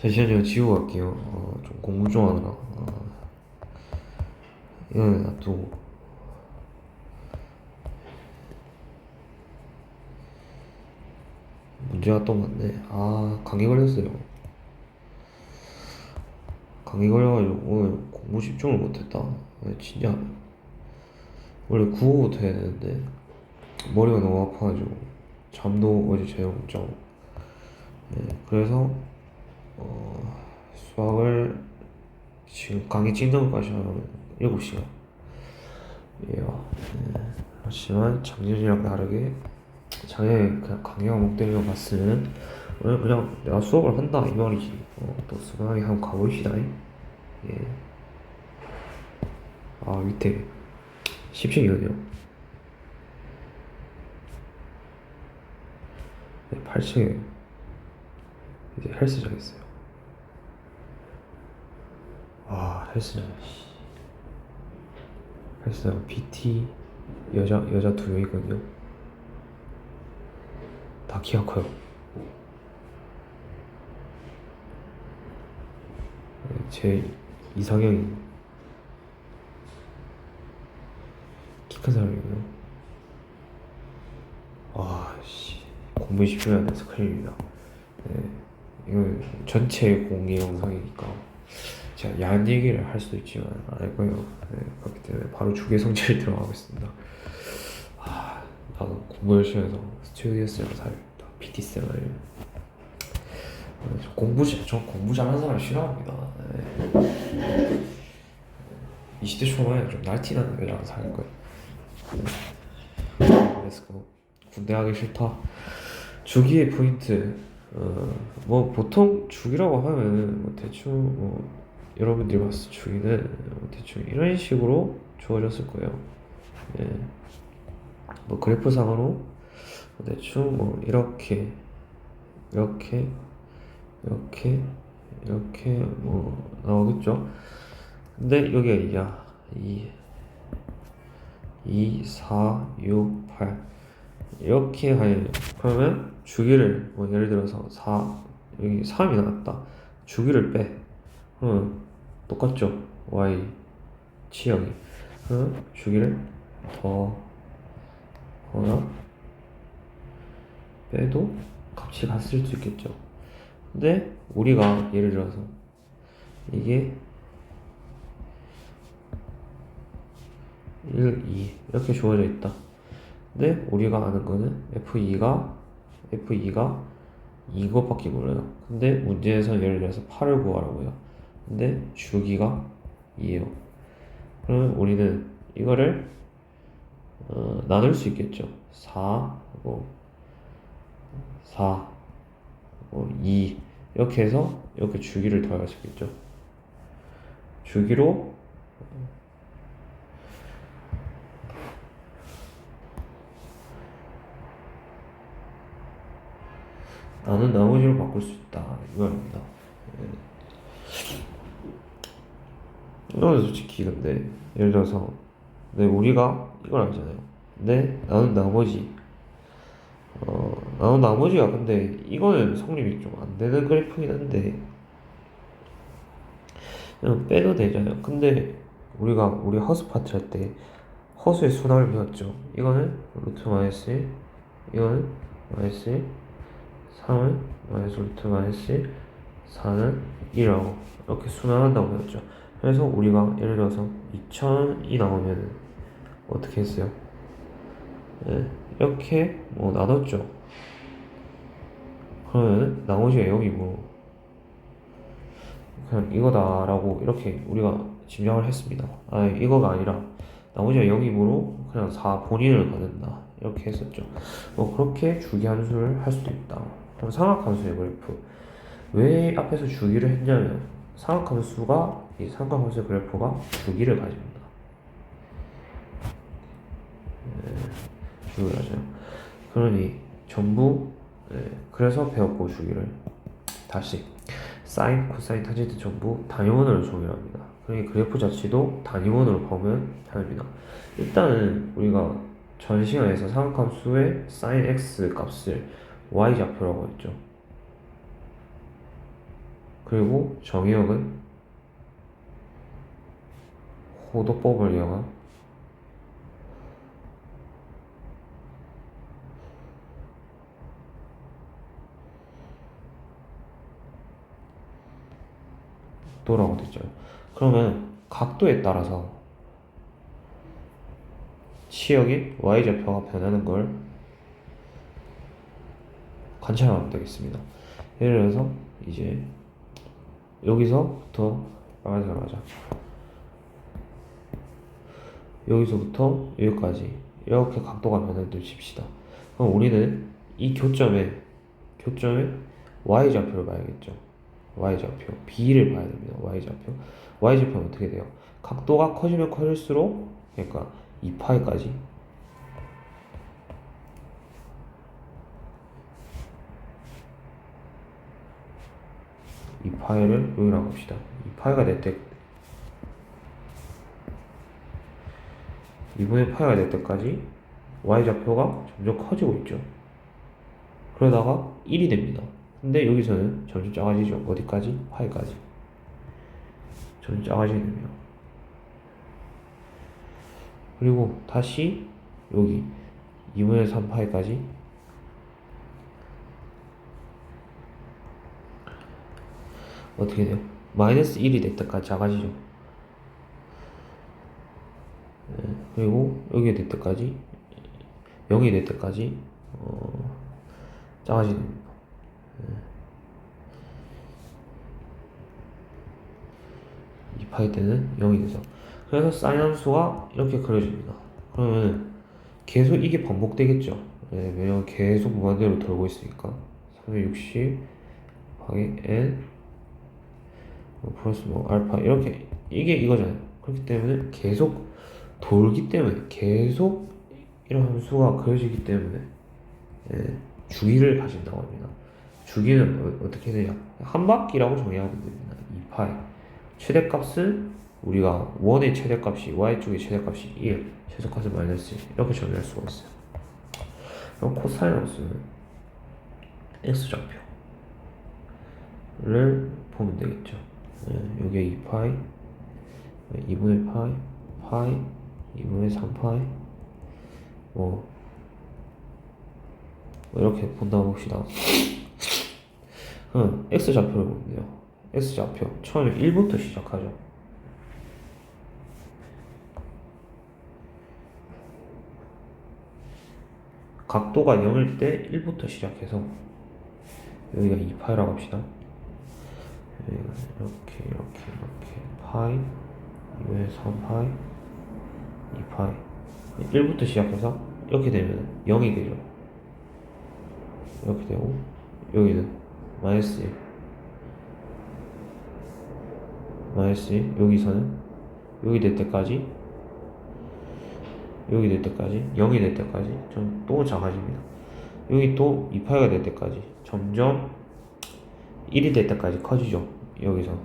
잠시만요. 제가 지우고 갈게요. 좀 공부 좀 하느라. 이거는 놔두고. 문제가 또 많네. 감기 걸렸어요. 감기 걸려가지고 오늘 공부 집중을 못했다. 진짜. 원래 국어부터 해야 되는데, 머리가 너무 아파가지고, 잠도 어제 제대로 못 자고. 그래서, 수학을 지금 강의 찍는 것까지 하면 7시간. 예요. 하지만 작년이랑 다르게 작년에 그냥 강의가 목 때리고 갔으면 오늘 그냥 내가 수업을 한다 이 말이지. 또 수강하게 한번 가봅시다. 예. 밑에 10층이거든요. 네, 8층에 이제 헬스장 있어요. 헬스장. 헬스장 PT 여자 2명 있거든요. 다 키가 커요. 제 이상형이 키 큰 사람이고요. 공부 집중해야 돼서 큰일입니다. 네, 이건 전체 공개 영상이니까 제가 야한 얘기를 할 수도 있지만 안 할 거예요. 그렇기 때문에 바로 주계 성질에 들어가겠습니다. 나도 공부 열심히 해서 스튜디오스를 사야겠다. PT쌤을. 저 공부 잘하는 사람 싫어합니다. 20대 초반에 좀 날티나는 여자랑 사귈 거예요. 렛츠고. 군대 가기 싫다. 주기의 포인트. 뭐 보통 주기라고 하면 뭐 대충 뭐 여러분들이 봤을 때 주기는 뭐 대충 이런 식으로 주어졌을 거예요. 뭐 그래프상으로 대충 뭐 이렇게 뭐 나오겠죠. 근데 여기가 2, 4, 6, 8 이렇게 하면 그러면 주기를 뭐 예를 들어서 4 여기 3이 나왔다. 주기를 빼. 그러면 똑같죠. y 치역이. 그러면 주기를 더거나 빼도 값이 같을 수 있겠죠. 근데 우리가 예를 들어서 이게 1, 2 이렇게 주어져 있다. 근데 우리가 아는 거는 F2가 이것밖에 몰라요. 근데 문제에서 예를 들어서 8을 구하라고요. 근데 주기가 2예요. 그러면 우리는 이거를 나눌 수 있겠죠. 4, 2 이렇게 해서 이렇게 주기를 더할 수 있겠죠. 주기로 나는 나머지로 바꿀 수 있다 이 말입니다. 이거는 솔직히 근데 예를 들어서 우리가 이걸 알잖아요. 근데 나는 나머지가 근데 이거는 성립이 좀 안 되는 그래프긴 한데 그냥 빼도 되잖아요. 근데 우리 허수 파트 할 때 허수의 순환을 배웠죠. 이거는 루트 마이너스 1, 이거는 마이너스 1, 3은 마이너스 루트 마이너스 1, 4는 1이라고 이렇게 순환한다고 배웠죠. 그래서 우리가 예를 들어서 2000이 나오면 어떻게 했어요? 이렇게 뭐 나눴죠. 그러면 나머지가 0이고 그냥 이거다라고 이렇게 우리가 짐작을 했습니다. 이거가 아니라 나머지가 0이므로 그냥 4 본인을 가진다 이렇게 했었죠. 뭐 그렇게 주기 함수를 할 수도 있다. 그럼 삼각함수의 그래프 왜 앞에서 주기를 했냐면 삼각함수가 이 삼각함수의 그래프가 주기를 가집니다. 주기를 가져요. 그러니 전부 그래서 배웠고 주기를 다시 사인, 코사인, 탄젠트 전부 단위원으로 정의합니다. 그러니 그래프 자체도 단위원으로 보면 됩니다. 일단은 우리가 전 시간에서 삼각함수의 sin x 값을 y 좌표라고 했죠. 그리고 정의역은 호도법을 이용한 도라고 되죠. 그러면 각도에 따라서 치역의 y좌표가 변하는 걸 관찰하면 되겠습니다. 예를 들어서 이제 여기서부터 빨간색으로 하자. 여기서부터 여기까지 이렇게 각도가 변한다고 칩시다. 그럼 우리는 이 교점에 y좌표를 봐야겠죠. y좌표 b를 봐야 됩니다. y좌표는 어떻게 돼요? 각도가 커지면 커질수록, 그러니까 2파이까지 이 파이를 여기라고 합시다. 이 파이가 될 때, 2분의 파이가 될 때까지 y좌표가 점점 커지고 있죠. 그러다가 1이 됩니다. 근데 여기서는 점점 작아지죠. 어디까지? 파이까지 점점 작아지게 됩니다. 그리고 다시 여기 2분의 3파이까지 어떻게 돼요? 마이너스 1이 될 때까지 작아지죠. 그리고 여기 될 때까지 0이 될 때까지 작아지는 겁니다. 2파이 때는 0이 되죠. 그래서 사인 함수가 이렇게 그려집니다. 그러면 계속 이게 반복되겠죠. 왜냐면 계속 무한대로 돌고 있으니까 360 곱하기 n 플러스 알파 이렇게 이게 이거잖아요. 그렇기 때문에 계속 돌기 때문에 계속 이런 함수가 그려지기 때문에 주기를 가진다고 합니다. 주기는 어떻게 되냐? 한 바퀴라고 정의하면 됩니다. 2파이 최대값은 우리가 원의 최대값이 y쪽의 최대값이 1, 최소값은 마이너스 1 이렇게 정의할 수가 있어요. 그럼 코사인 함수는 x좌표를 보면 되겠죠. 여기에 2파이 2분의 파이 2분의 3파이 뭐 이렇게 본다고 봅시다. 그럼 x좌표를 보면 돼요. x좌표 처음에 1부터 시작하죠. 각도가 0일 때 1부터 시작해서 여기가 2파이라고 합시다. 이렇게 파이 2분의 3파이 2파이 1부터 시작해서 이렇게 되면 0이 되죠. 이렇게 되고 여기는 마이너스 1 여기서는 여기 될 때까지 0이 될 때까지 좀 또 작아집니다. 여기 또 2파이가 될 때까지 점점 1이 될 때까지 커지죠. 여기서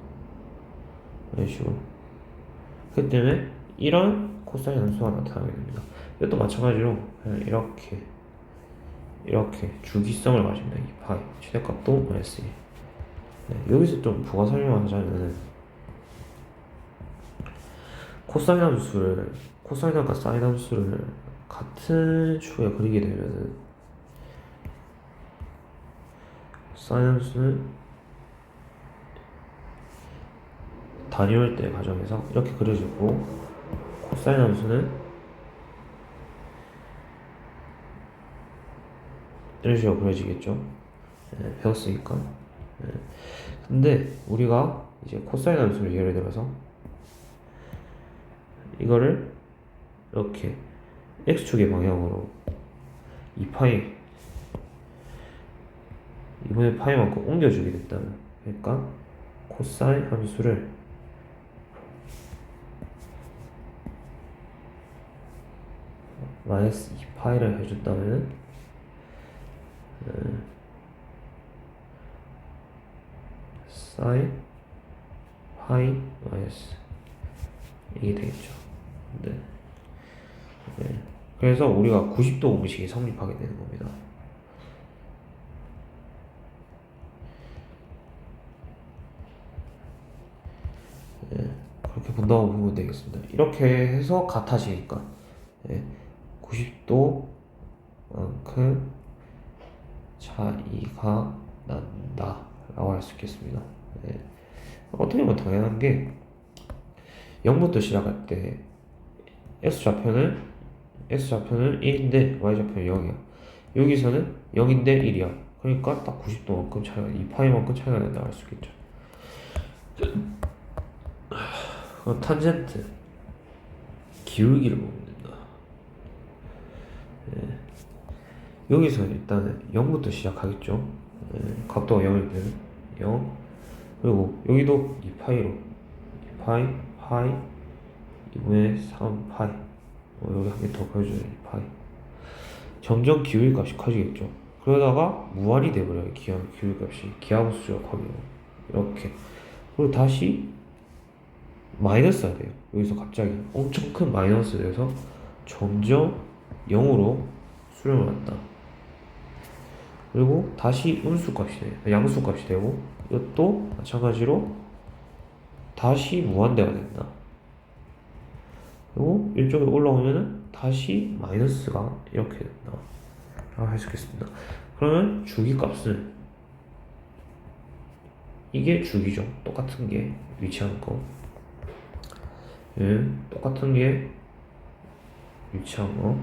이런 식으로. 그 때문에 이런 코사인 함수가 나타나게 됩니다. 이것도 마찬가지로 그냥 이렇게 주기성을 가집니다. 2파이 최대값도 마이너스 1. 여기서 좀 부가 설명을 하자면 코사인과 사인 함수를 같은 축에 그리게 되면은 사인 함수는 단위일 때 과정에서 이렇게 그려지고 코사인 함수는 이런 식으로 그려지겠죠. 배웠으니까. 근데 우리가 이제 코사인 함수를 예를 들어서 이거를 이렇게 x축의 방향으로 2파이 2분의 파이만큼 옮겨주게 됐다면, 그러니까 코사인 함수를 마이너스 2파이를 해줬다면 사인 파이 마이너스 이게 되겠죠. 네. 그래서 우리가 90도 공식이 성립하게 되는 겁니다. 예, 그렇게 본다고 보면 되겠습니다. 이렇게 해서 같아지니까 90도만큼 차이가 난다 라고 할 수 있겠습니다. 예, 어떻게 보면 당연한 게 0부터 시작할 때 x좌표는 1인데 y좌표는 0이야. 여기서는 0인데 1이야. 그러니까 딱 90도만큼 차이가 2파이만큼 차이가 난다 할 수 있겠죠. 탄젠트 기울기를 보면 된다. 여기서 일단은 0부터 시작하겠죠. 각도가 0일 때는 0. 그리고 여기도 2파이로 2파이 파이 2분의 3파이 여기 한 개 더 보여줘요. 2파이 점점 기울기 값이 커지겠죠. 그러다가 무한이 돼버려요. 기울기 값이 기하급수적으로 커져요. 이렇게. 그리고 다시 마이너스가 돼요. 여기서 갑자기 엄청 큰 마이너스 돼서 점점 0으로 수렴을 한다. 그리고 다시 음수값이 돼요. 양수값이 되고 이것도 마찬가지로 다시 무한대가 된다. 그리고 이쪽에 올라오면은 다시 마이너스가 이렇게 된다. 라고 할 수 있겠습니다. 그러면 주기값은 이게 주기죠. 똑같은 게 위치하는 거. 똑같은 게 위치한 거.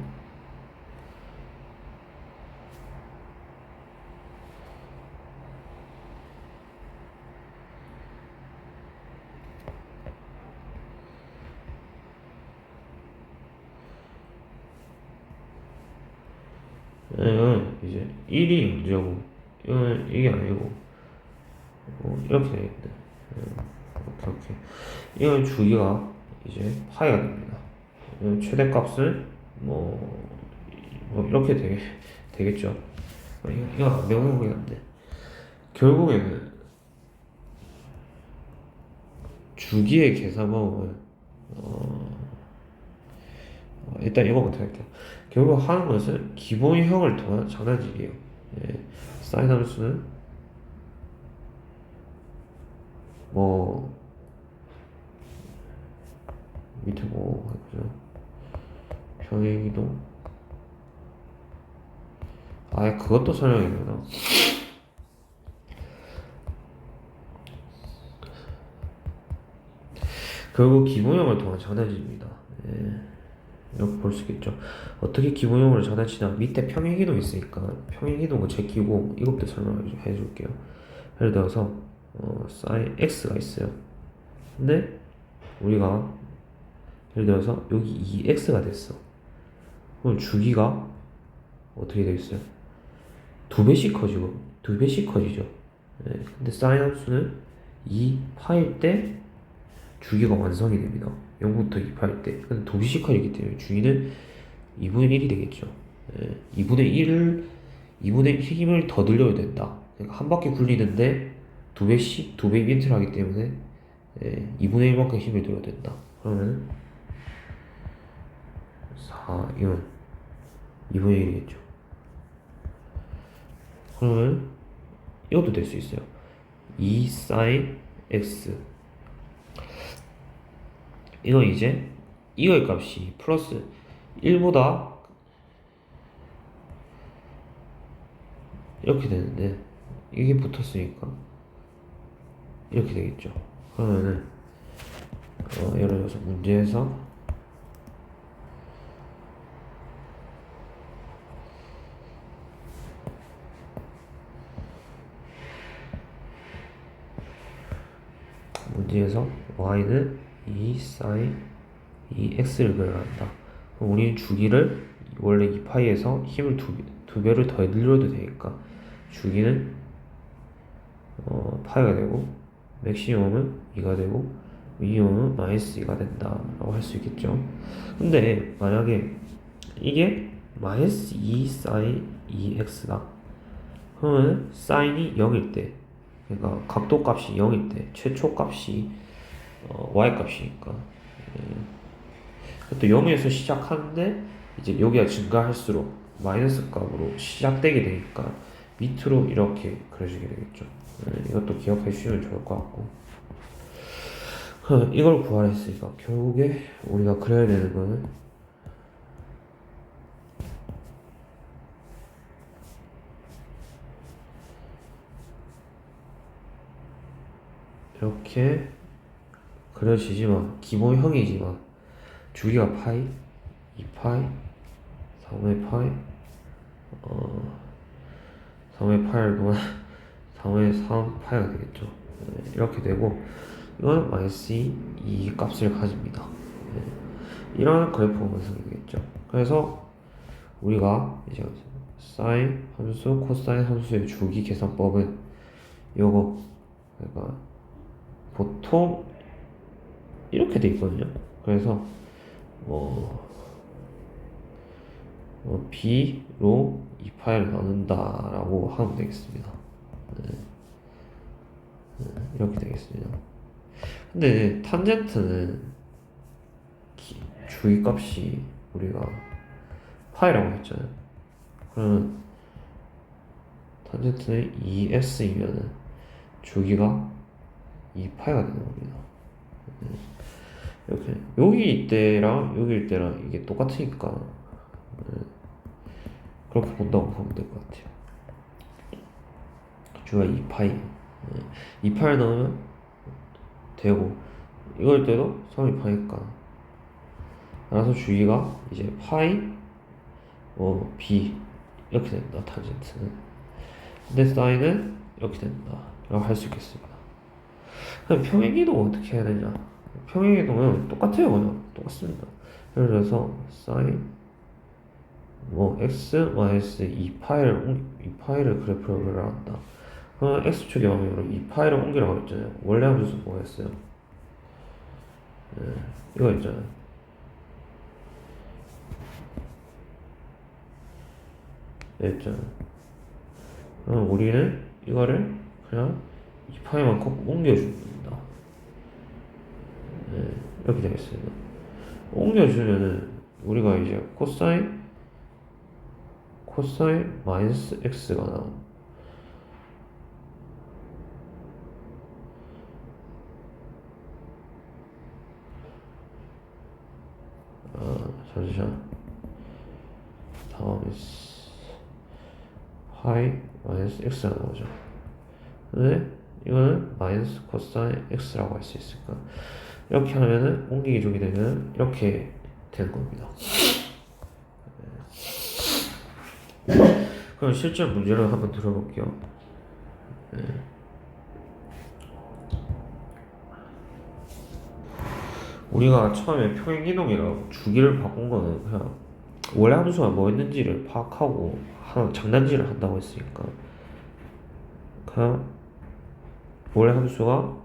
이건 이제 1이 문제고 이건 이게 아니고 이렇게 되겠네. 이렇게 이건 주기가 이제 파이가 됩니다. 최대값은 이렇게 되겠죠. 이거 안 배우는 거긴 한데 결국에는 주기의 계산법은 일단 이거부터 할게요. 결국 하는 것은 기본형을 통한 장난질이에요. 사인 함수는 밑에 해보죠. 평행이동. 그것도 설명이 되나? 결국 기본형을 통한 장난질입니다. 이렇게 볼 수 있겠죠. 어떻게 기본형으로 장난치냐? 밑에 평행이동 있으니까 평행이동을 제끼고 이것부터 설명을 좀 해줄게요. 예를 들어서 sin x가 있어요. 근데 우리가 예를 들어서 여기 2x가 됐어. 그럼 주기가 어떻게 되겠어요? 두 배씩 커지죠. 근데 sin 함수는 2파일 때 주기가 완성이 됩니다. 0부터 2파일 때. 근데 두 배씩 커지기 때문에 주기는 2분의 1이 되겠죠. 2분의 1 힘을 더 들려야 된다. 그러니까 한 바퀴 굴리는데 두 배씩, 두 배 이벤트를 하기 때문에 2분의 1만큼 힘을 들여야 된다. 그러면 4은 2분의 1이겠죠. 그러면 이것도 될 수 있어요. 2 sin x 이거 이제 이거의 값이 플러스 1보다 이렇게 되는데 이게 붙었으니까 이렇게 되겠죠. 그러면은 예를 들어서 문제에서 y는 2 sin 2x를 그려간다. 그럼 우리는 주기를 원래 2파이에서 힘을 두 배를 더 늘려도 되니까 주기는 파이가 되고 맥시멈은 2가 되고 미니멈은 마이너스 2가 된다 라고 할 수 있겠죠. 근데 만약에 이게 마이너스 2 sin 2x다 그러면 사인이 0일 때 그러니까 각도 값이 0일 때 최초 값이 y 값이니까 또 0에서 시작하는데 이제 여기가 증가할수록 마이너스 값으로 시작되게 되니까 밑으로 이렇게 그려지게 되겠죠. 이것도 기억해 주시면 좋을 것 같고 이걸 구하라 했으니까 결국에 우리가 그려야 되는 거는 이렇게 그려지지만 기본형이지만 주기가 파이, 2파이, 3의 파이, 3의 파이를 동안 3의 3파이가 되겠죠. 네, 이렇게 되고 이거는 마이너스 2 값을 가집니다. 네, 이런 그래프 완성이 되겠죠. 그래서 우리가 이제 사인 함수, 코사인 함수의 주기 계산법은 요거 그러니까 보통 이렇게 돼 있거든요. 그래서 b로 2파이를 나눈다라고 하면 되겠습니다. 네. 이렇게 되겠습니다. 근데 탄젠트는 주기값이 우리가 파이라고 했잖아요. 그러면 탄젠트는 2x이면은 주기가 2파이가 되는 겁니다. 네. 이렇게 여기일 때랑 여기일 때랑 이게 똑같으니까 네. 그렇게 본다고 보면 될 것 같아요. 주가 2파이 네. 2파이를 넣으면 되고 이걸 때도 3파이니까 따라서 주기가 이제 파이 b 이렇게 된다. 탄젠트는 근데 사인은 이렇게 된다 라고 할 수 있겠습니다. 그럼 평행이동은 어떻게 해야 되냐? 평행이동은 똑같아요. 그냥 똑같습니다. 예를 들어서 사인 x 마이너스 2파이를 그래프로 그려놨다. 그러면 x축의 방향으로 2파이를 옮기라고 했잖아요. 원래 함수 뭐였어요? 네, 이거 있잖아요. 네, 있잖아요. 그럼 우리는 이거를 그냥 2파이만큼 옮겨주는 겁니다. 네, 이렇게 되겠습니다. 옮겨주면은 우리가 이제 코사인 마이너스 x가 나옵니다. 잠시만. 다음에 파이 마이너스 x가 나오죠. 근데 이거는 마이너스 코사인 x라고 할 수 있을까? 이렇게 하면은 옮기기 주기 되면 이렇게 되는 겁니다. 그럼 실제 문제를 한번 들어볼게요. 네. 우리가 처음에 평행이동이라고 주기를 바꾼 거는 그냥 원래 함수가 뭐였는지를 파악하고 장난질을 한다고 했으니까 그냥 원래 함수가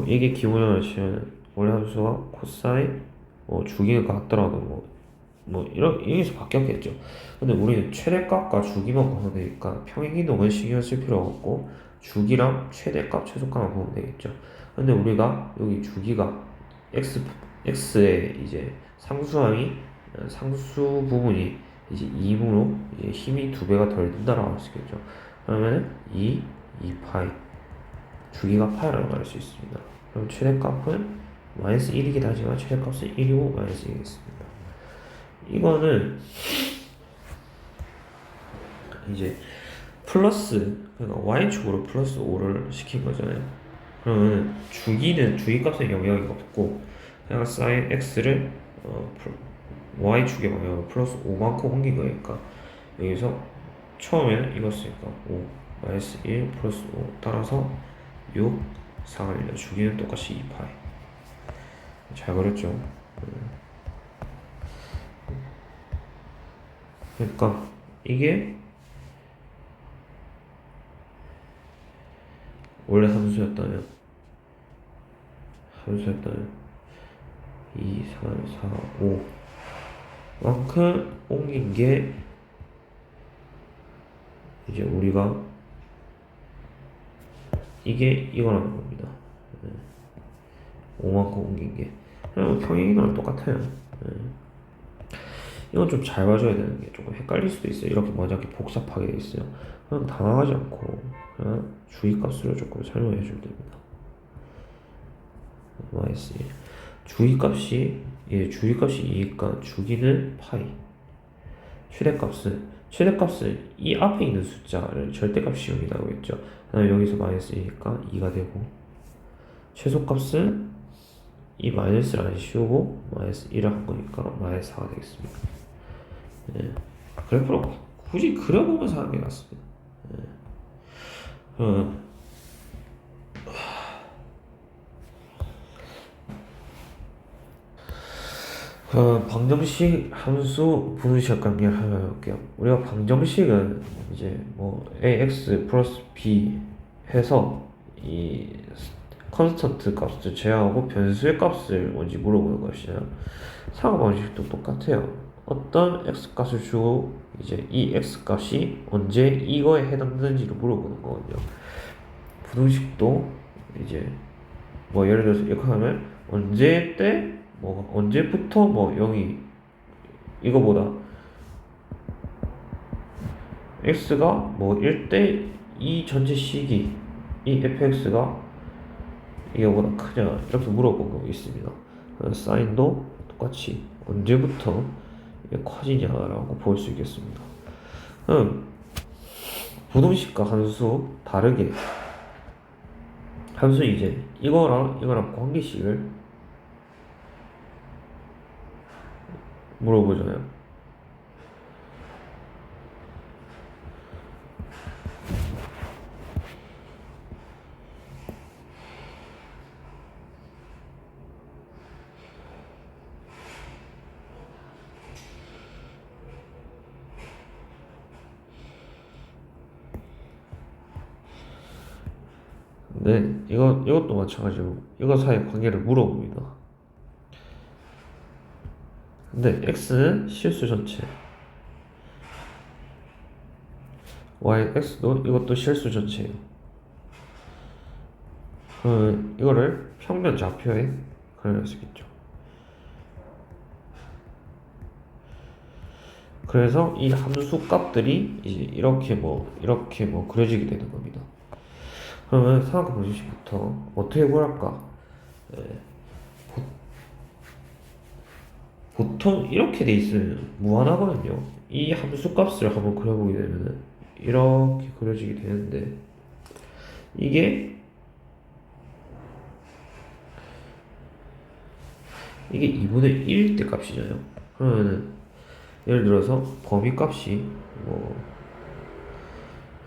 이게 기본형을 치면 원래 함수가 코사인 주기가 같더라도 여기서 바뀌었겠죠. 근데 우리는 최대값과 주기만 보면 되니까 평행이동은 신경 쓸 필요가 없고 주기랑 최대값, 최소값만 보면 되겠죠. 근데 우리가 여기 주기가 x의 이제 상수 부분이 이제 2이므로 이제 힘이 2배가 덜 든다라고 할 수 있겠죠. 그러면 2파이 주기가 파이라고 할 수 있습니다. 그럼 최대값은 마이너스 1이긴 하지만 최대값은 1이고 마이너스 1이겠습니다. 이거는 이제 플러스 그러니까 y축으로 플러스 5를 시킨 거잖아요. 그러면 주기값에 영향이 없고 그냥 sin x를 y축의 방향으로 플러스 5만큼 옮긴 거니까 여기서 처음에는 이거 쓰니까 5 마이너스 1 플러스 5 따라서 6 4가 주기는 똑같이 2파이 잘 그렸죠. 그러니까 이게 원래 함수였다면 2, 3, 4, 5 만큼 옮긴 게 이제 우리가 이게 이거라는 겁니다. 5만큼 옮긴 게 그냥 평행이동이랑 똑같아요. 이건 좀 잘 봐줘야 되는 게 조금 헷갈릴 수도 있어요. 이렇게 만약에 복잡하게 돼 있어요. 그냥 당황하지 않고 그냥 주기값으로 조금 설명해 주면 됩니다. 마이너스 1. 주기값이 주기값이 2니까 주기는 파이. 최대값은 이 앞에 있는 숫자를 절대값이 0이 나오겠죠. 그다음에 여기서 마이너스 1이니까 2가 되고, 최소값은 이 마이너스를 안 씌우고 마이너스 1을 한 거니까 마이너스 4가 되겠습니다. 예. 그래프를 굳이 그려보면서 하는 게 낫습니다. 예. 방정식 함수 분수식 관계를 한번 해볼게요. 우리가 방정식은 이제 뭐 ax 플러스 b 해서 이 컨스턴트 값을 제하고 변수의 값을 뭔지 물어보는 것이잖아요. 사고 방식도 똑같아요. 어떤 x 값을 주고 이제 이 x 값이 언제 이거에 해당되는지를 물어보는 거거든요. 분수식도 이제 뭐 예를 들어서 이렇게 하면 언제 때 뭐 언제부터 뭐 0이 이거보다 x가 뭐 1대 이 전체 시기 이 fx가 이거보다 크냐 이렇게 물어보고 있습니다. 사인도 똑같이 언제부터 이게 커지냐라고 볼 수 있겠습니다. 부등식과 함수 다르게 함수 이제 이거랑 관계식을 물어보잖아요. 네, 이것도 마찬가지로 이거 사이의 관계를 물어봅니다. 근데 x는 실수 전체, x도 이것도 실수 전체예요. 이거를 평면 좌표에 그려낼 수 있겠죠. 그래서 이 함수 값들이 이제 이렇게 뭐 그려지게 되는 겁니다. 그러면 삼각형 방정식부터 어떻게 구할까? 보통 이렇게 돼 있으면 무한하거든요. 이 함수 값을 한번 그려보게 되면 이렇게 그려지게 되는데, 이게 2분의 1일 때 값이잖아요. 그러면은 예를 들어서 범위 값이 뭐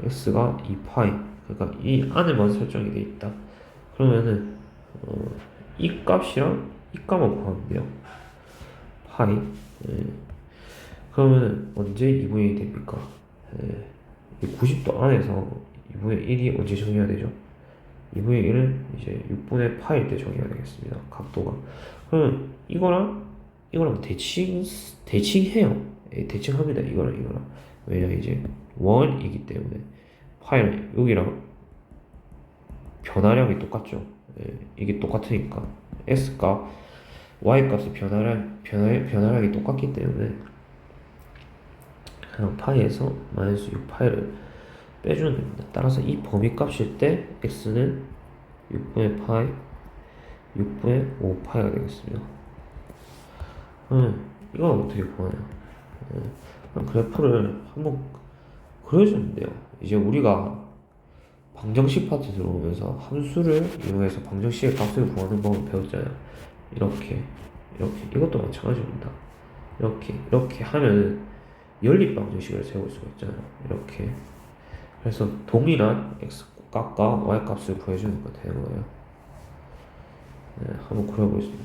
x가 2파이, 그러니까 이 안에만 설정이 돼 있다. 그러면은 이 값이랑 이 값만 구하면 돼요. 파이. 그러면은 언제 2분의 1이 됩니까? 90도 안에서 2분의 1이 언제 정의가 되죠? 2분의 1은 이제 6분의 파일 때 정의가 되겠습니다. 각도가. 그러면 이거랑 대칭해요. 대칭합니다. 이거랑. 왜냐, 이제 원이기 때문에 파일 여기랑 변화량이 똑같죠. 이게 똑같으니까 x값, y값의 변화량이 똑같기 때문에 그냥 파이에서 마이너스 6파이를 빼주면 됩니다. 따라서 이 범위 값일 때 x는 6분의 파이 6분의 5파이가 되겠습니다. 이건 어떻게 구하냐? 그래프를 한번 그려주면 돼요. 이제 우리가 방정식 파트 들어오면서 함수를 이용해서 방정식의 값을 구하는 법을 배웠잖아요. 이렇게 이것도 마찬가지입니다. 이렇게 하면 연립 방정식을 세울 수가 있잖아요. 이렇게. 그래서 동일한 x 값과 y 값을 구해주는 거 되는 거예요. 한번 그려보겠습니다.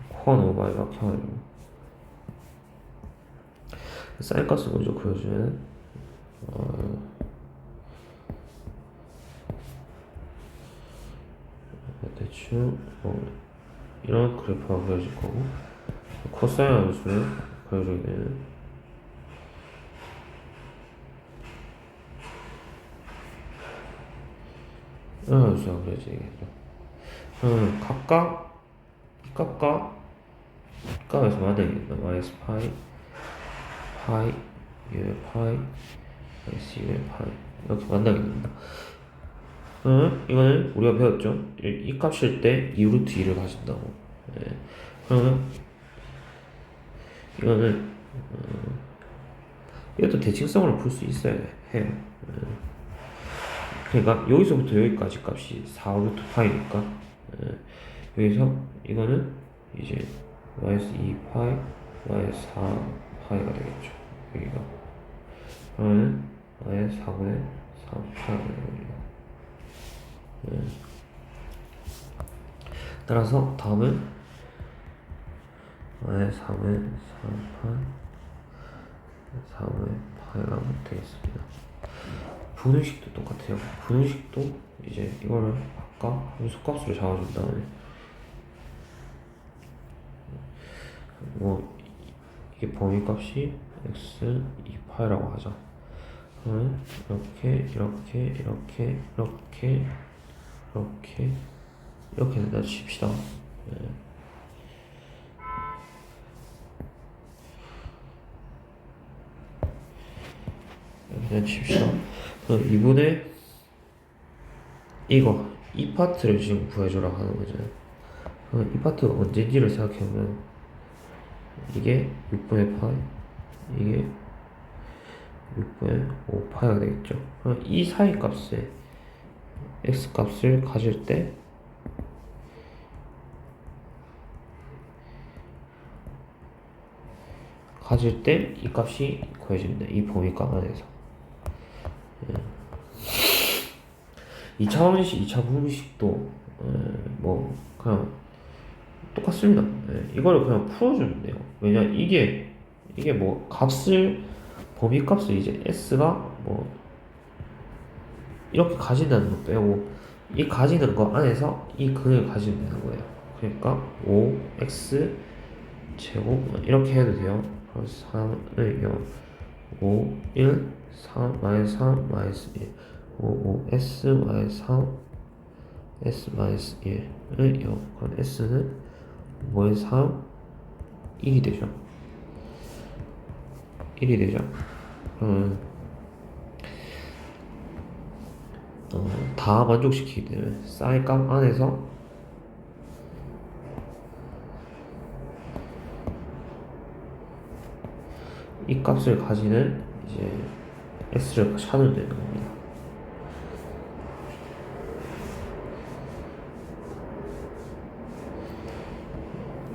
코가 너무 많이 막혀가지고 사인 값을 먼저 그려주면 대충 이런 그래프가 그려질 거고, 코사인 함수를 그려주게 되는 이런 함수가 그려지겠죠. 각각 이 값과 이 값에서 만나겠다. 마이너스 파이 2의 파이 마이너스 2의 파이 이렇게 만나게 됩니다. 그러면 이거는 우리가 배웠죠? 이 값일 때 2루트 2를 가진다고. 예. 그러면 이거는 이것도 대칭성으로 풀 수 있어야 해요. 그러니까 여기서부터 여기까지 값이 4루트 파이니까 여기서 이거는 이제 마이너스 2파이 마이너스 4파이가 되겠죠. 여기가 그러면 마이너스 4분의 3파이가 되는 겁니다. 따라서 다음은 마이너스 4분의 3파이 4분의 파이가 되겠습니다. 분의식도 똑같아요. 분의식도 이제 이거를 아까 함수값으로 잡아준 다음에 뭐 이게 범위값이 x 2파이라고 하자. 그러면 이렇게 된다 칩시다. 네. 이렇게 칩시다. 그럼 2분의 이 파트를 지금 구해주라 하는 거잖아요. 그럼 이 파트가 언제인지를 생각해보면 이게 6분의 파이, 이게 6분의 5파이가 되겠죠. 그럼 이 사이 값에 x 값을 가질 때 이 값이 구해집니다. 이 범위값 안에서. 2차 방정식, 2차 분식도 뭐 그냥 똑같습니다. 이거를 그냥 풀어주면 돼요. 왜냐 이게 뭐 범위값을 이제 s가 뭐 이렇게 가진다는 거 빼고 이 가지는 거 안에서 이 근을 가지면 되는 거예요. 그러니까 5x 제곱 이렇게 해도 돼요. 플러스 3을 0 5 1 3 마이너스 3 마이너스 1 5 s 마이너스 3 s 마이너스 1을 0. 그럼 s는 5의 3 1이 되죠. 1이 되죠. 다 만족시키기 때문에 쌀 값 안에서 이 값을 가지는 이제 x를 찾으면 되는 겁니다.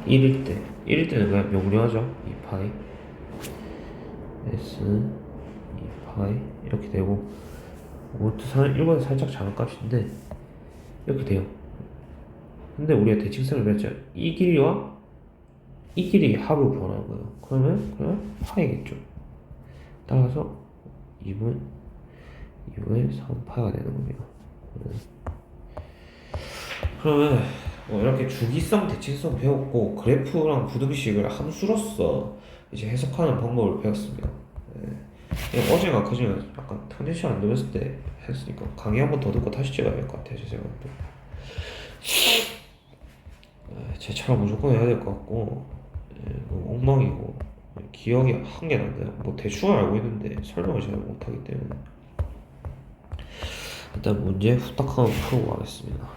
일일 때는 그냥 명료하죠. 2파이 s는 2파이 이렇게 되고 루트 3은 1보다 살짝 작은 값인데 이렇게 돼요. 근데 우리가 대칭성을 배웠죠. 이 길이와 이 길이 합을 구하는 거예요. 그러면 그냥 파이겠죠. 따라서 2분의 3파이가 되는 겁니다. 그러면 이렇게 주기성, 대칭성 배웠고 그래프랑 부등식을 함수로서 이제 해석하는 방법을 배웠습니다. 어제가 그중에 약간 컨디션 안 좋았을 때 했으니까 강의 한 번 더 듣고 다시 찍어야 될 것 같아요. 제 생각도. 제 차로 무조건 해야 될 것 같고 너무 엉망이고 기억이 한 개는 안 돼요. 뭐 대충 알고 있는데 설명을 잘 못하기 때문에 일단 문제 후딱 한번 풀고 가겠습니다.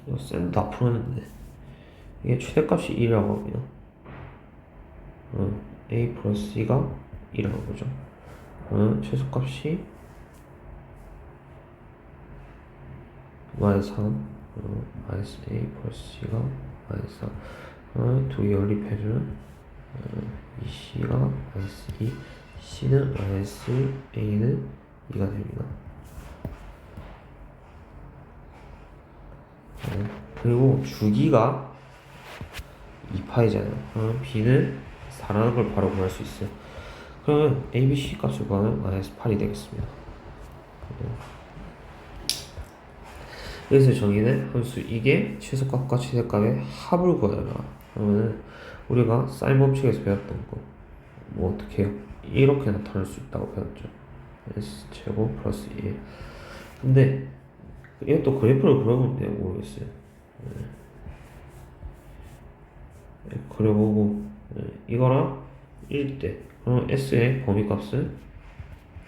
이거 쌤도 다 풀었는데 이게 최대값이 1이라고 합니다. a 플러스 c가 1이라는 거죠. 최소값이 마이너스 3 마이너스 a 플러스 c가 마이너스 3 두 개 연립해주면 이 c가 마이너스 2 c는 마이너스 1 a는 2가 됩니다. 그리고 주기가 2파이잖아요. 그럼 b는 4라는 걸 바로 구할 수 있어요. 그러면 a, b, c 값을 구하면 마이너스 8이 되겠습니다. 여기서 정의는 함수 이게 최소값과 최대값의 합을 구하라. 그러면 우리가 사인 법칙에서 배웠던 거 뭐 어떻게 해요? 이렇게 나타날 수 있다고 배웠죠. s 제곱 플러스 1. 근데 이것도 그래프를 그려보면 돼요. 모르겠어요. 그려보고 이거랑 1대 그럼 s의 범위값은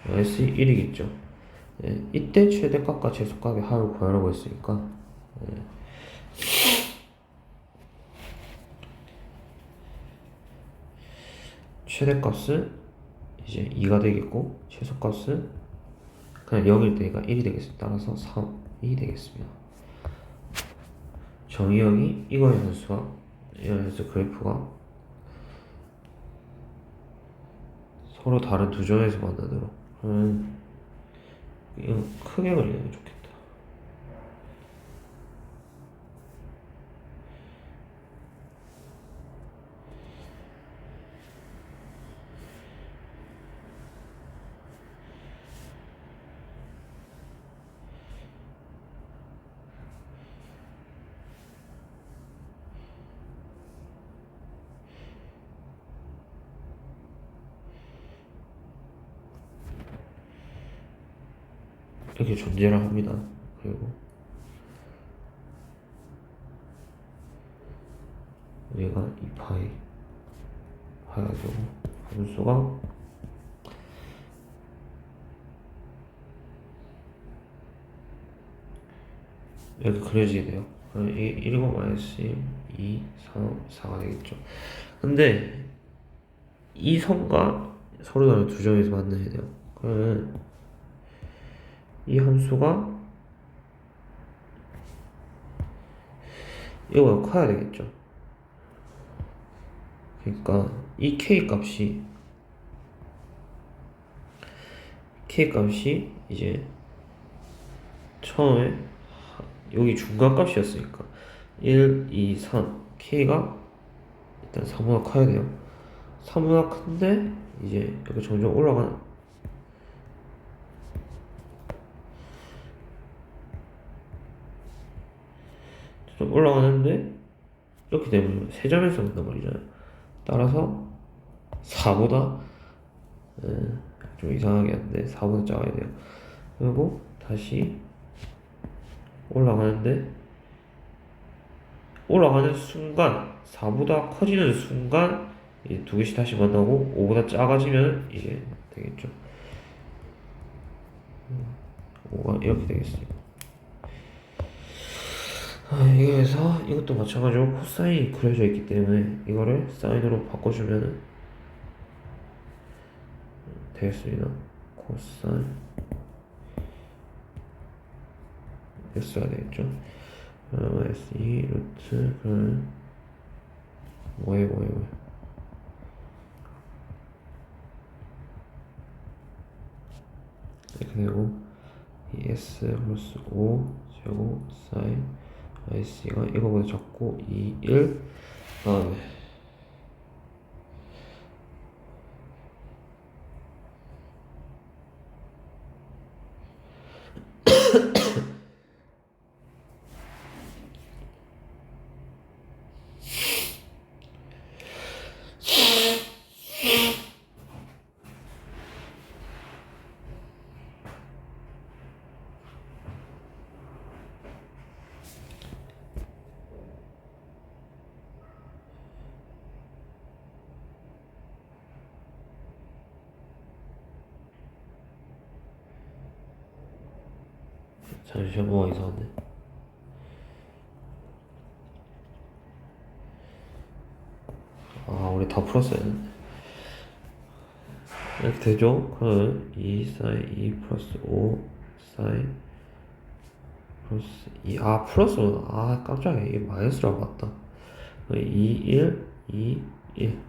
s 1이겠죠. 예, 이때 최대값과 최소값의 합을 구하라고 했으니까 예, 최대값은 이제 2가 되겠고 최소값은 그냥 0일 때가 1이 되겠습니다. 따라서 3이 되겠습니다. 정의역이 이거의 변수와 이거의 변수 그래프가 서로 다른 두 점에서 만나도록 이거 크게 그리는 게 좋겠다. 이렇게 존재를 합니다. 그리고 얘가 2파이 해가지고 함수가 이렇게 그려지게 돼요. 그럼 이 1고 마이너스 1, 2, 3, 4가 되겠죠. 근데 이 선과 서로 다른 두 점에서 만나야 돼요. 그러면 이 함수가 이거보다 커야 되겠죠. 그러니까 이 k 값이 이제 처음에 여기 중간값이었으니까 1, 2, 3 k가 일단 3보다 커야 돼요. 3보다 큰데 이제 이렇게 점점 올라가는데 이렇게 되면 세 점에서 온단 말이잖아요. 따라서 4보다 좀 이상하게 하는데 4보다 작아야 돼요. 그리고 다시 올라가는 순간 4보다 커지는 순간 이제 두 개씩 다시 만나고 5보다 작아지면 이게 되겠죠. 5가 이렇게 되겠습니다. 여기에서 이것도 마찬가지로 코사인이 그려져 있기 때문에 이거를 사인으로 바꿔주면 되겠습니다. 코사인 S가 되겠죠. S2 루트 그러면 뭐해 이렇게 되고 이 S 플러스 5 제곱 사인 IC가 이거보다 작고 2, 1 다음에 잠시만 뭐가 이상한데 우리 다 풀었어야 했는데 이렇게 되죠? 그러면 2 사인 2 플러스 5 사인 플러스 2 플러스는 깜짝이야 이게 마이너스라고 봤다 2, 1 2, 1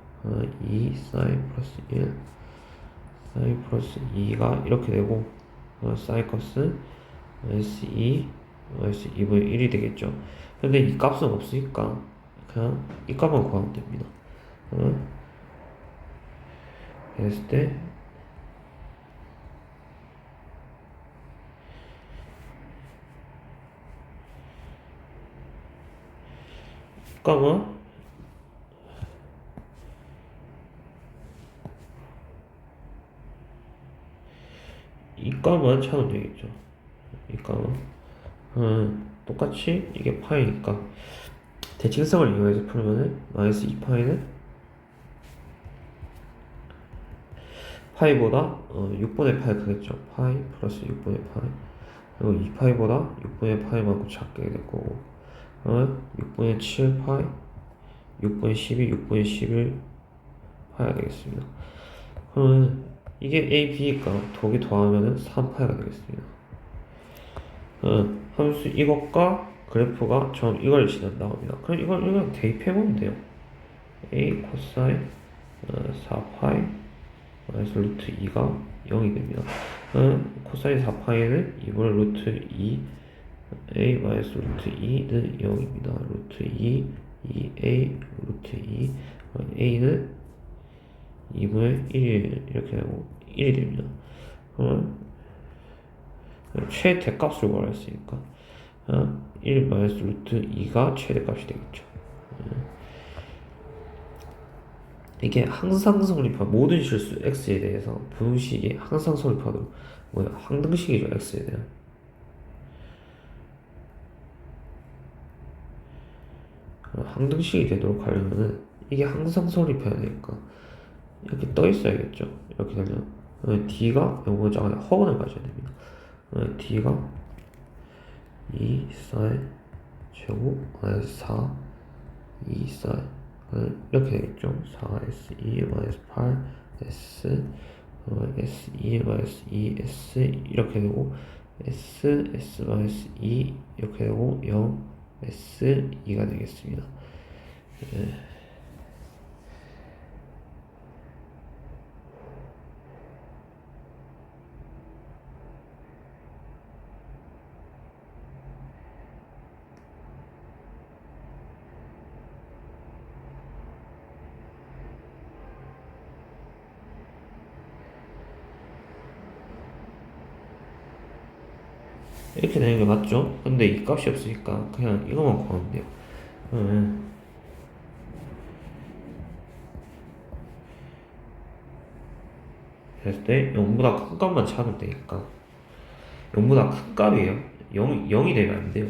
2 사인 플러스 1 사인 플러스 2가 이렇게 되고 사인 값은 마이너스 2 마이너스 2분의 1이 되겠죠. 근데 이 값은 없으니까 그냥 이 값만 구하면 됩니다. 그랬을 때 값은 이 값만 찾으면 되겠죠. 이 값은 똑같이 이게 파이니까 대칭성을 이용해서 풀면은 마이너스 2파이는 파이보다 6분의 파이 크겠죠. 파이 플러스 6분의 파이. 그리고 2파이보다 6분의 파이만큼 작게 될 거고 6분의 7 파이 6분의 12 6분의 11 파이가 되겠습니다. 그러면 이게 a, b니까 더하기 더하면은 3파이가 되겠습니다. 함수 이것과 그래프가 점 이걸 지난다고 합니다. 그럼 이걸 그냥 대입해보면 돼요. a 코사인 4파이 마이너스 루트 2가 0이 됩니다. 코사인 4파이는 2분의 루트 2 a 마이너스 루트 2는 0입니다. 루트 2 2a 루트 2 a는 2분의 1 이렇게 되고 1이 됩니다. 그러면 최대값을 구하였으니까 1 마이너스 루트 2가 최대값이 되겠죠. 이게 항상 성립한 모든 실수 x에 대해서 분식이 항상 성립하도록 항등식이죠. x에 대한 항등식이 되도록 하려면은 이게 항상 성립해야 되니까 이렇게 떠 있어야겠죠. 이렇게 되면 d가 0보다 작아야 허근을 가져야 됩니다. d가 2 사인 제곱 마이너스 4 2 사인 이렇게 되겠죠. 4s2 마이너스 8s s2 마이너스 2s 이렇게 되고 s 마이너스 2 이렇게 되고 0 s2가 되겠습니다. 이렇게 되는 게 맞죠? 근데 이 값이 없으니까 그냥 이것만 구하면 돼요. 그랬을 때 0보다 큰 값만 찾으면 되니까 0보다 큰 값이에요. 0이 되면 안 돼요.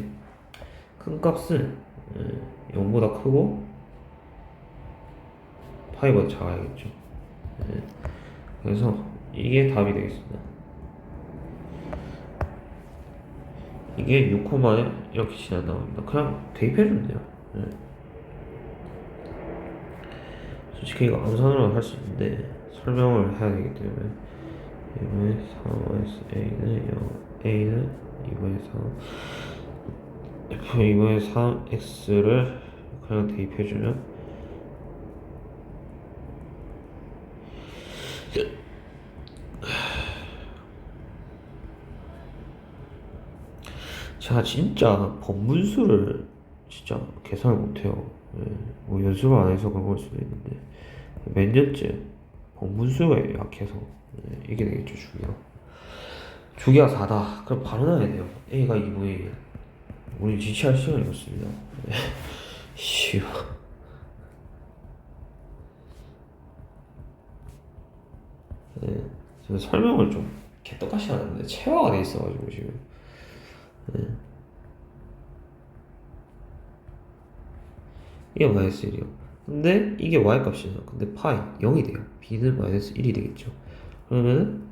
큰 값은 0보다 크고 파이보다 작아야겠죠. 그래서 이게 답이 되겠습니다. 이게 6에 이렇게 지난다고 합니다. 그냥 대입해주면 돼요. 솔직히 이거 암산으로 할 수 있는데 설명을 해야 되기 때문에 2분의 4 a는 0 a는 2분의 3 f 2분의 3 x를 그냥 대입해주면 제가 진짜 법문수를 진짜 계산을 못해요. 뭐 연습을 안 해서 그런 걸 수도 있는데 몇 년째 법문수가 약해서 이게 되겠죠. 주기가 4다. 그럼 바로 나야 돼요. a가 2분의 1. 우리 지체할 시간이 없습니다. 쉬워. 제가 설명을 좀 개떡같이 하는데 체화가 돼 있어가지고 지금. 이게 마이너스 1이요. 근데 이게 y값이잖아. 근데 파이 0이 돼요. b는 마이너스 1이 되겠죠. 그러면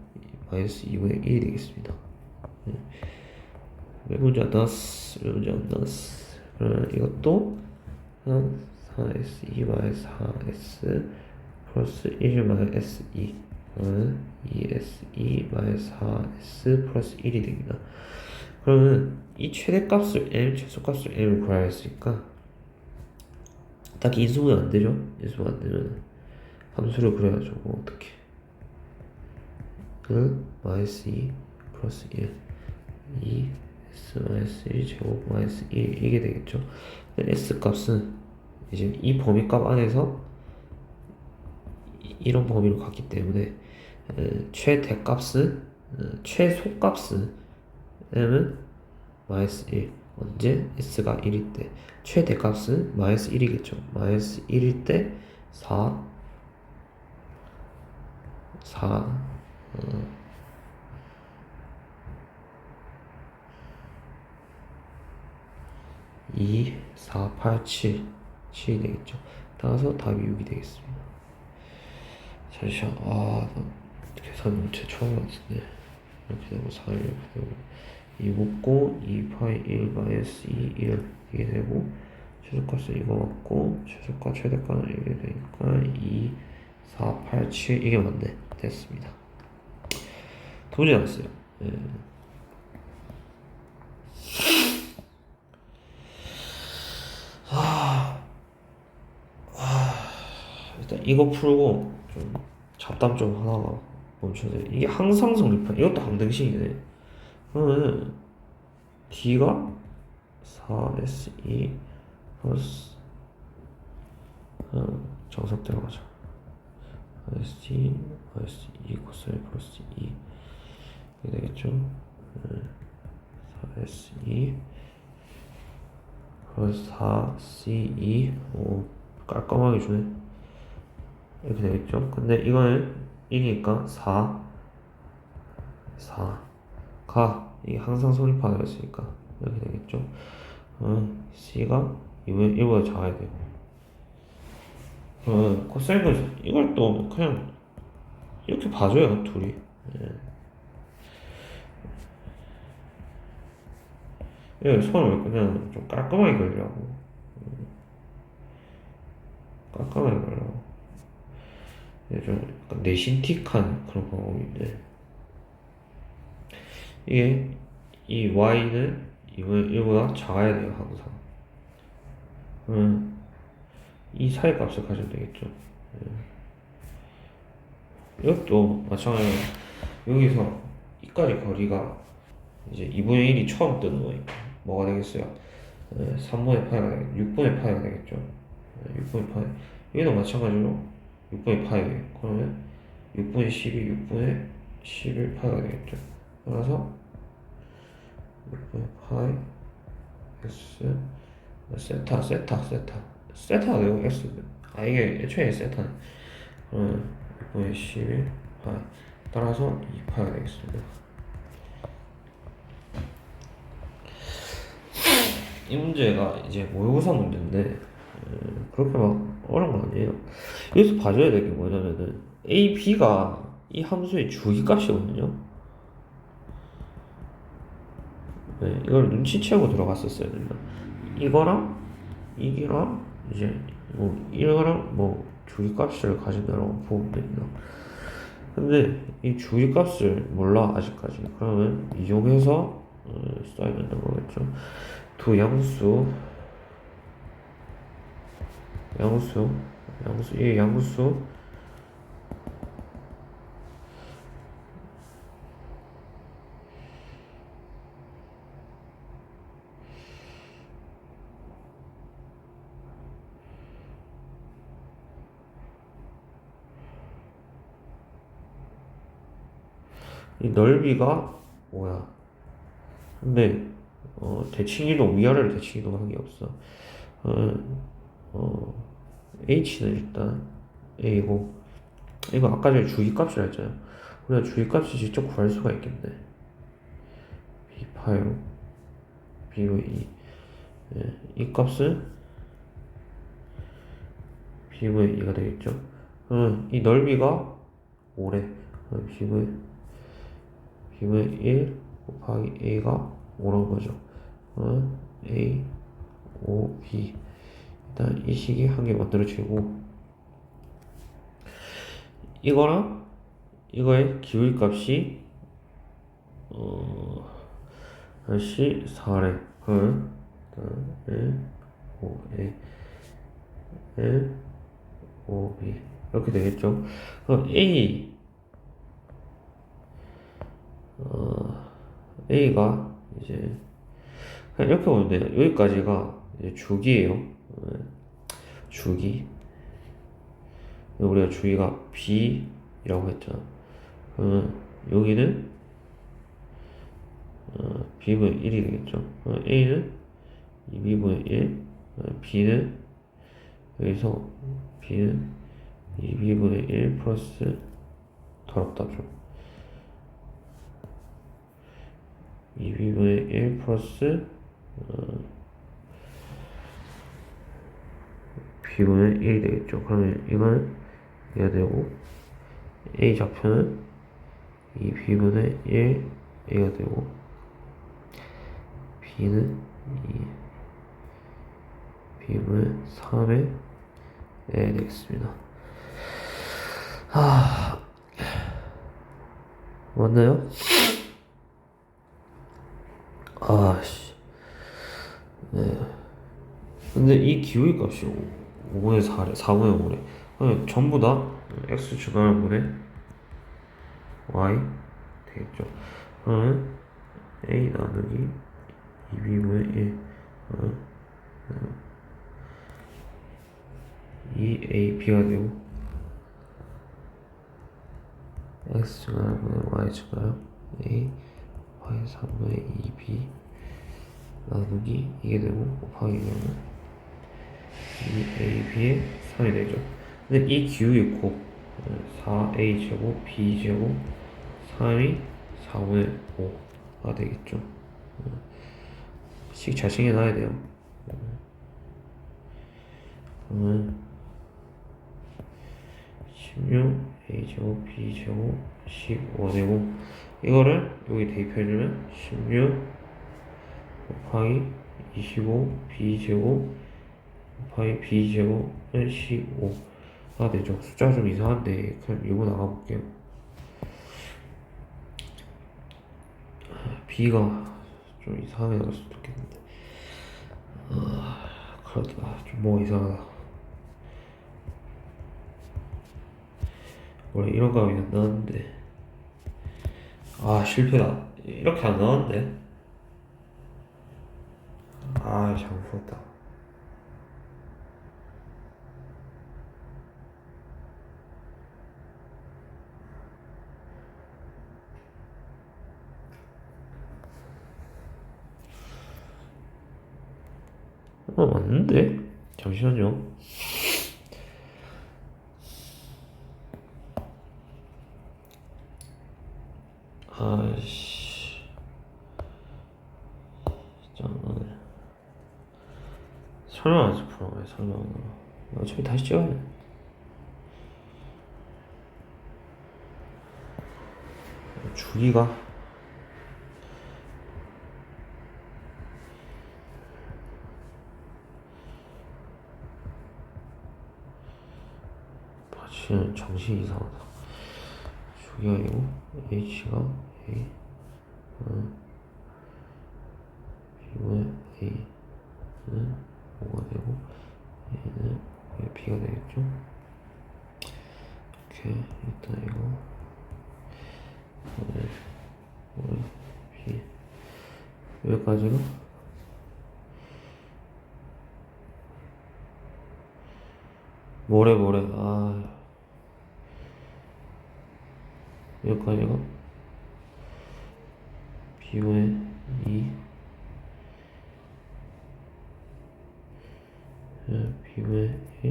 마이너스 2분의 1이 되겠습니다. 몇 문제 안 나왔어. 몇 문제 안 나왔어. 그러면 이것도 4s 2 마이너스 4s 플러스 1 마이너스 2 2s 2 마이너스 4s 플러스 1이 됩니다. 그러면 이 최대값을 m, 최소값을 m을 구해야 했으니까 딱히 인수분 안 되죠? 인수분 안 되면 함수를 그려야죠. 뭐 어떻게? 마이너스 2 플러스 1 2 s 마이너스 1 제곱 마이너스 1 이게 되겠죠? s 값은 이제 이 범위값 안에서 이런 범위로 갔기 때문에 최대값은 최소값은 m은 마이너스 1 언제 s가 1일 때 최대값은 마이너스 1이겠죠. 마이너스 1일 때 4 2 4 8 7 7이 되겠죠. 따라서 답이 6이 되겠습니다. 잠시만 어떻게 계산문제 처음 같은데. 이렇게 되고 4 이렇게 되고 2 묶고 2 파이 1 마이너스 2 1 이게 되고 최소값은 이거 맞고 최소값 최대값은 이게 되니까 2 4 8 7 이게 맞네. 됐습니다. 두 문제 나왔어요. 예. 일단 이거 풀고 좀 잡담 좀 하다가 멈춰야 돼. 이게 항상 성립한 이것도 항등식이네. 그러면 D가 4S2 플러스 정석대로 가자. ST 마이너스 2 코사인 플러스 2 이렇게 되겠죠. 4S2 플러스 4C2 오 깔끔하게 주네. 이렇게 되겠죠. 근데 이거는 1이니까 4가 이게 항상 성립하다 했으니까 이렇게 되겠죠. C가 1보다 작아야 돼요. 코사인 거죠. 이걸 또 그냥 이렇게 봐줘요 둘이. 예. 이 손을 그냥 좀 깔끔하게 걸려고. 깔끔하게 걸려고. 좀 약간 내신틱한 그런 방법인데 이게 이 y는 1보다 작아야 돼요 항상. 이 사이 값을 가지면 되겠죠. 이것도 마찬가지로 여기서 이까지 거리가 이제 2분의 1이 처음 뜨는 거니까 뭐가 되겠어요? 3분의 파이가 되겠죠. 6분의 파이가 되겠죠. 6분의 파이. 여기도 마찬가지로 6분의 파이. 그러면 6분의 12, 6분의 11 파이가 되겠죠. 따라서 6분의 파이 x 세타가 되고 x 이게 애초에 세타네. 6분의 11 파이. 따라서 2파이가 되겠습니다. 이 문제가 이제 모의고사 문제인데 그렇게 막 어려운 건 아니에요. 여기서 봐줘야 될 게 뭐냐면은 a, b가 이 함수의 주기값이거든요. 네, 이걸 눈치채고 들어갔었어야 된다. 이거랑 이거랑 이제 뭐 이거랑 뭐 주기값을 가진다고 보면 됩니다. 근데 이 주기값을 몰라 아직까지. 그러면 이용해서 써야 된다는 거겠죠. 두 이 양수 이 넓이가 뭐야? 근데 대칭이동 위아래로 대칭이동 한게 없어. h는 일단 a고 이거 아까 전에 주기값이라 했잖아요. 우리가 주기값을 직접 구할 수가 있겠네. b 파이로 b의 2. 예, 이 값은 b의 2가 되겠죠. 이 넓이가 5래. b의 1 곱하기 a가 5라는 거죠. a, o, b. 일단 이 식이 한 개 만들어지고 이거랑 이거의 기울값이 다시 4래. 그럼 1, 5, L, 5, B 이렇게 되겠죠. 그럼 A가 이제 그냥 이렇게 보면 돼요. 여기까지가 이제 주기예요. 주기. 우리가 주기가 B라고 했잖아. 그러면 여기는 B분의 1이 되겠죠. A는 2B분의 1, B는 여기서 B는 2B분의 1 플러스 더럽다죠. 2B분의 1 플러스 B분의 1이 되겠죠. 그러면 이거는 얘가 되고 A 좌표는 2b분의 1 a가 되고 b는 2 b분의 3의 a 되겠습니다. 맞나요? 아씨. 네. 근데 이 기울기 값이 5분의 4래. 4분의 5래. 그냥 전부 다 x 주간을 분의 y 되겠죠. 그러면 a 나누기 2b분의 1 2ab가 되고 x 주간을 분의 y 주간 a y 3분의 2b 나누기 이게 되고 곱하기 되면 2ab의 3이 되죠. 근데 이 기울기 곱 4a 제곱 b 제곱 3이 4분의 5가 되겠죠. 식 잘 챙겨놔야 돼요. 그러면 16 a 제곱 b 제곱 15가 되고 이거를 여기 대입해주면 16 곱하기 25 b 제곱 곱하기 b 제곱은 15가 되죠. 숫자가 좀 이상한데 그냥 이거 나가볼게요. b가 좀 이상하게 나왔으면 좋겠는데 그렇다. 좀 뭐가 이상하다. 원래 이런 값이 안 나왔는데 실패다. 이렇게 안 나왔는데 잘못 풀었다. 맞는데? 잠시만요. 아씨. 짱나네. 설명 안 해서 풀어봐요. 설명. 어차피 다시 찍어야 돼. 주기가 지금 정신이 이상하다. 주기가 아니고 h가 a b분의 a는 5가 되고 a는 b가 되겠죠. 이렇게 일단 이거 b 여기까지가 뭐래 여기까지가 b분의 2 b분의 1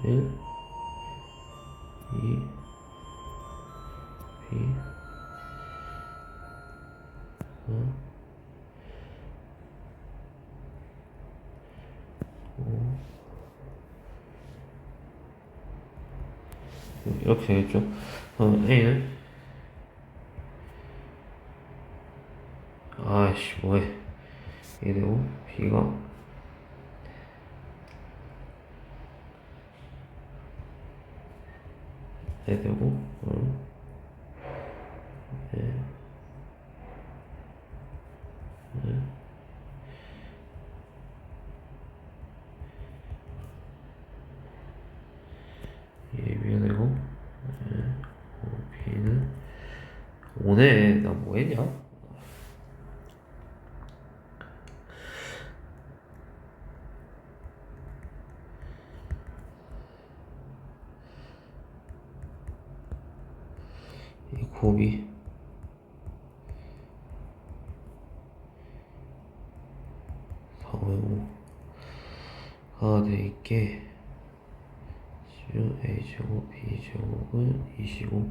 1 2 b 이렇게 되겠죠. A는 뭐해 이게 되고 B가 이 되고 B가 되고 B는 5네. 나 뭐했냐? 이 곱이 4분의 5가 돼있게 a제곱 b제곱은 25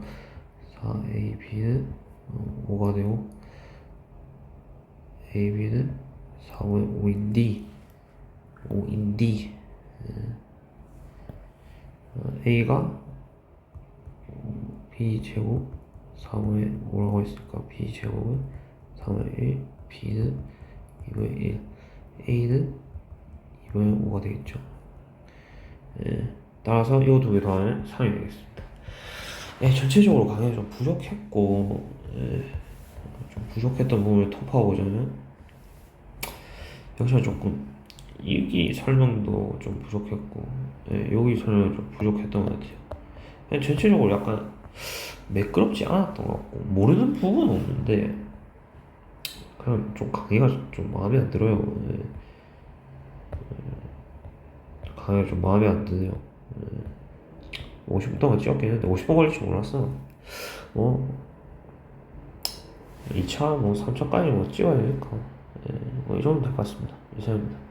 4ab는 5가 되고 ab는 4분의 5인디 a가 b제곱 3분의 뭐라고 했을까? b제곱은 3분의 1, b는 2분의 1, a는 2분의 5가 되겠죠. 예. 따라서 이 두 개 더하면 3이 되겠습니다. 예, 전체적으로 강의가 좀 부족했고, 예, 좀 부족했던 부분을 토파하고자면 역시나 조금 여기 설명도 좀 부족했고, 예, 여기 설명이 좀 부족했던 것 같아요. 그냥 전체적으로 약간 매끄럽지 않았던 것 같고, 모르는 부분은 없는데 그냥 좀 강의가 좀 마음에 안 들어요. 예, 강의가 좀 마음에 안 드네요. 50분 동안 찍었긴 했는데 50분 걸릴 줄 몰랐어. 뭐 2차 뭐 3차까지 뭐 찍어야 되니까 뭐 이 정도 될 것 같습니다. 이상입니다.